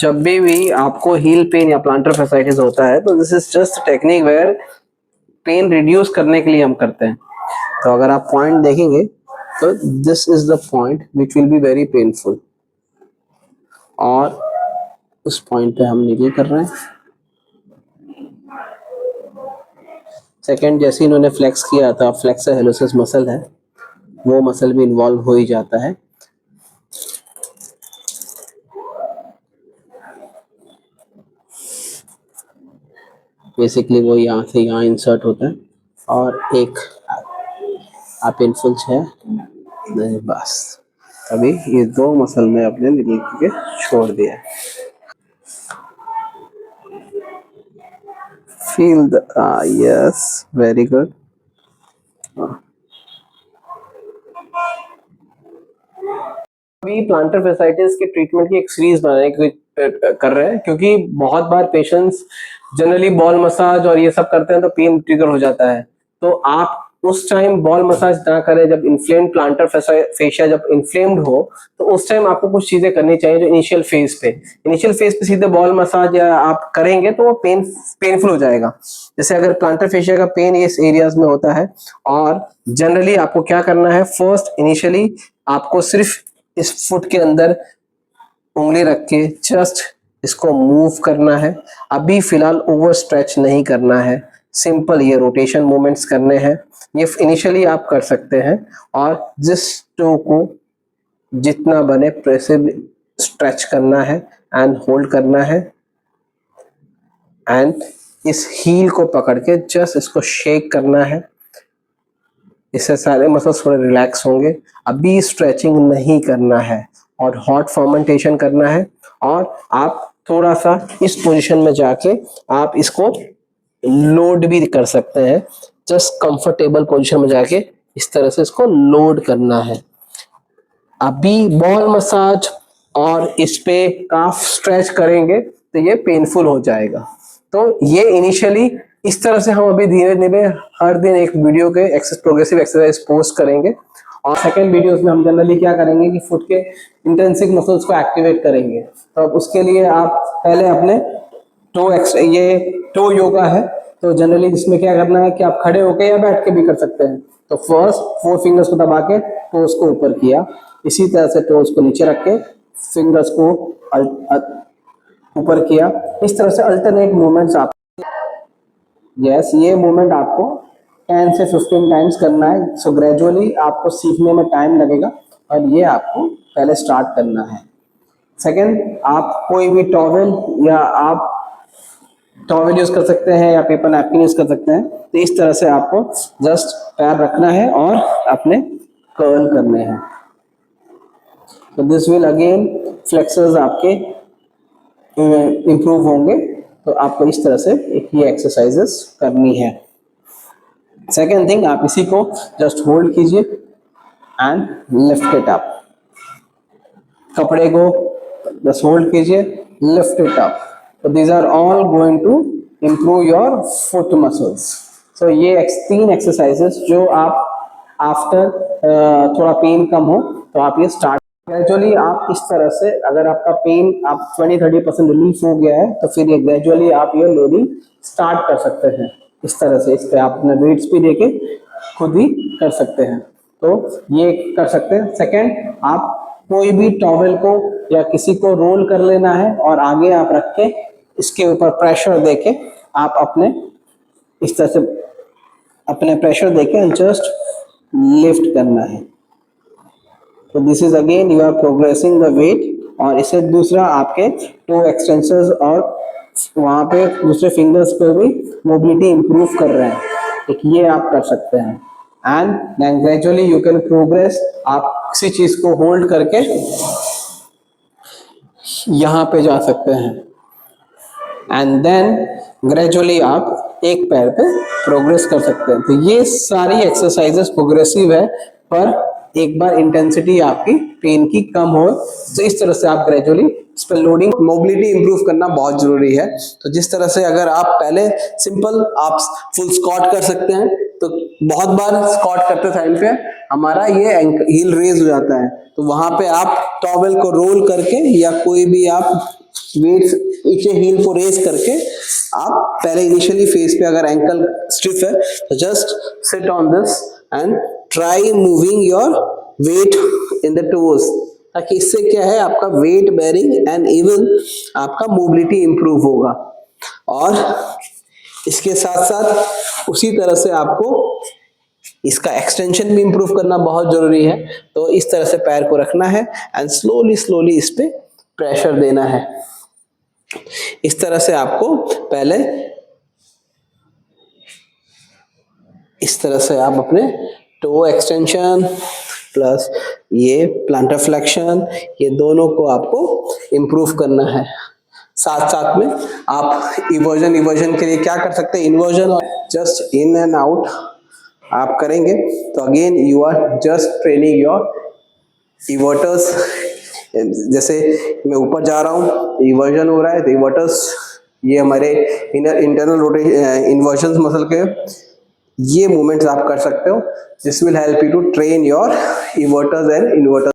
जब भी आपको हील पेन या प्लांटर फैसाइटिस होता है तो this is just technique where pain reduce करने के लिए हम करते हैं। तो अगर आप पॉइंट देखेंगे तो this is the point which will be very painful, और उस पॉइंट पे हम निगल कर रहे हैं। सेकेंड, जैसे इन्होंने फ्लेक्स किया था, फ्लेक्सर हेलुसिस मसल है, वो मसल भी इन्वॉल्व हो ही जाता है। बेसिकली वो यहाँ से यहाँ इंसर्ट होता है और एक आप इनफुल्स है नहीं, बस अभी ये दो मसल में अपने निकल के छोड़ दिया। Feel the yes, very good. अभी प्लांटर फैसाइटिस के ट्रीटमेंट की एक सीरीज बनाने की कर रहे हैं, क्योंकि बहुत बार पेशेंट्स जनरली बॉल मसाज और ये सब करते हैं तो पेन ट्रिगर हो जाता है। तो आप उस टाइम बॉल मसाज ना करें जब इन्फ्लेम्ड प्लांटर फेशिया जब इन्फ्लेम्ड हो, तो उस टाइम आपको कुछ चीजें करनी चाहिए। जो इनिशियल फेज पे सीधे बॉल मसाज या आप करेंगे तो वो पेनफुल हो जाएगा। जैसे अगर प्लांटर फेशिया का पेन इस एरियाज में होता है, और जनरली आपको क्या करना है, फर्स्ट इनिशियली आपको सिर्फ इस फुट के अंदर उंगली रख के जस्ट इसको मूव करना है। अभी फिलहाल ओवर स्ट्रेच नहीं करना है, सिंपल ये रोटेशन मूवमेंट्स करने हैं। ये इनिशियली आप कर सकते हैं, और जिस टो को जितना बने प्रेसिव स्ट्रेच करना है एंड होल्ड करना है, एंड इस हील को पकड़ के जस्ट इसको शेक करना है। इससे सारे मसल्स थोड़े रिलैक्स होंगे। अभी स्ट्रेचिंग नहीं करना है और हॉट फर्मेंटेशन करना है, और आप थोड़ा सा इस पोजीशन में जाके आप इसको लोड भी कर सकते हैं। जस्ट कंफर्टेबल पोजीशन में जाके इस तरह से इसको लोड करना है। अभी बॉल मसाज और इस पे काफ स्ट्रेच करेंगे तो ये पेनफुल हो जाएगा। तो ये इनिशियली इस तरह से हम अभी धीरे धीरे हर दिन एक वीडियो के प्रोग्रेसिव एक्सरसाइज पोस्ट करेंगे। और सेकेंड वीडियोस में हम जनरली क्या करेंगे कि फुट के इंटेंसिक मसल्स को एक्टिवेट करेंगे। तो उसके लिए आप पहले अपने ये टो योगा है, तो जनरली इसमें क्या करना है कि आप खड़े होके या बैठ के भी कर सकते हैं। तो फर्स्ट 4 फिंगर्स को दबा के टोस को ऊपर किया, इसी तरह से टोस को नीचे रख के फिंगर्स को ऊपर किया। इस तरह से अल्टरनेट मूवमेंट्स आप यस ये मूवमेंट आपको 10 से 15 टाइम्स करना है। सो ग्रेजुअली आपको सीखने में टाइम लगेगा, और ये आपको पहले स्टार्ट करना है। सेकेंड, आप कोई भी टॉवेल या आप टॉवेल यूज कर सकते हैं या पेपर नैपकिन यूज कर सकते हैं। तो इस तरह से आपको जस्ट पैर रखना है और अपने कर्ल करने हैं। तो दिस विल अगेन फ्लेक्सर्स आपके इंप्रूव होंगे। तो आपको इस तरह से एक ये एक्सरसाइजेस करनी है। सेकेंड थिंग, आप इसी को जस्ट होल्ड कीजिए एंड लिफ्ट इट अप। कपड़े को जस्ट होल्ड कीजिए, lift it up. So these are all going to improve your foot muscles. So ये 3 एक्सरसाइजेस जो आप आफ्टर थोड़ा पेन कम हो तो आप ये स्टार्ट ग्रेजुअली। आप इस तरह से अगर आपका पेन आप 20-30% रिलीफ हो गया है तो फिर ये ग्रेजुअली आप ये लोडिंग स्टार्ट कर सकते हैं। इस तरह से इस पे आप अपने वेट्स भी देके खुद ही कर सकते हैं। तो ये कर सकते हैं। सेकेंड, आप कोई भी टॉवेल को या किसी को रोल कर लेना है और आगे आप रख के इसके ऊपर प्रेशर देके आप अपने इस तरह से अपने प्रेशर देके जस्ट लिफ्ट करना है। तो this is again you are progressing the weight. और इससे दूसरा आपके टो एक्सटेंसर्स और वहां पे दूसरे फिंगर्स पे भी मोबिलिटी इंप्रूव कर रहे हैं। एक ये आप कर सकते हैं। And then gradually you can progress. आप किसी चीज को होल्ड करके यहां पे जा सकते हैं, एंड देन ग्रेजुअली आप एक पैर पे प्रोग्रेस कर सकते हैं। तो ये सारी एक्सरसाइजेस प्रोग्रेसिव है, पर एक बार इंटेंसिटी आपकी पेन की कम हो तो इस तरह से आप ग्रेजुअली इस पर लोडिंग मोबिलिटी इंप्रूव करना बहुत जरूरी है। तो जिस तरह से अगर आप पहले सिंपल आप फुल स्क्वाट कर सकते हैं, तो बहुत बार स्क्वाट करते टाइम पे हमारा ये हील रेज हो जाता है, तो वहां पे आप टॉवेल को रोल करके या कोई भी आप वेट नीचे हील को रेज करके आप पहले इनिशियली फेस पे अगर एंकल स्टिफ है तो just sit on this and try moving your weight in the toes, ताकि इससे क्या है आपका वेट बेरिंग एंड इवन आपका मोबिलिटी इंप्रूव होगा। और इसके साथ साथ उसी तरह से आपको इसका एक्सटेंशन भी इंप्रूव करना बहुत जरूरी है। तो इस तरह से पैर को रखना है एंड स्लोली स्लोली इस पे प्रेशर देना है। इस तरह से आपको पहले इस तरह से आप अपने टो एक्सटेंशन प्लस ये प्लांटर फ्लेक्शन, ये दोनों को आपको इंप्रूव करना है। साथ साथ में आप इवर्जन के लिए क्या कर सकते हैं, इन्वर्जन और जस्ट इन एंड आउट आप करेंगे तो again you are just training your evertors. जैसे मैं ऊपर जा रहा हूँ, इवर्जन हो रहा है, तो इवर्टर्स ये हमारे इंटरनल रोटेशन इन्वर्जन मसल के ये मूवमेंट्स आप कर सकते हो। This will help you to train your evertors and inverters.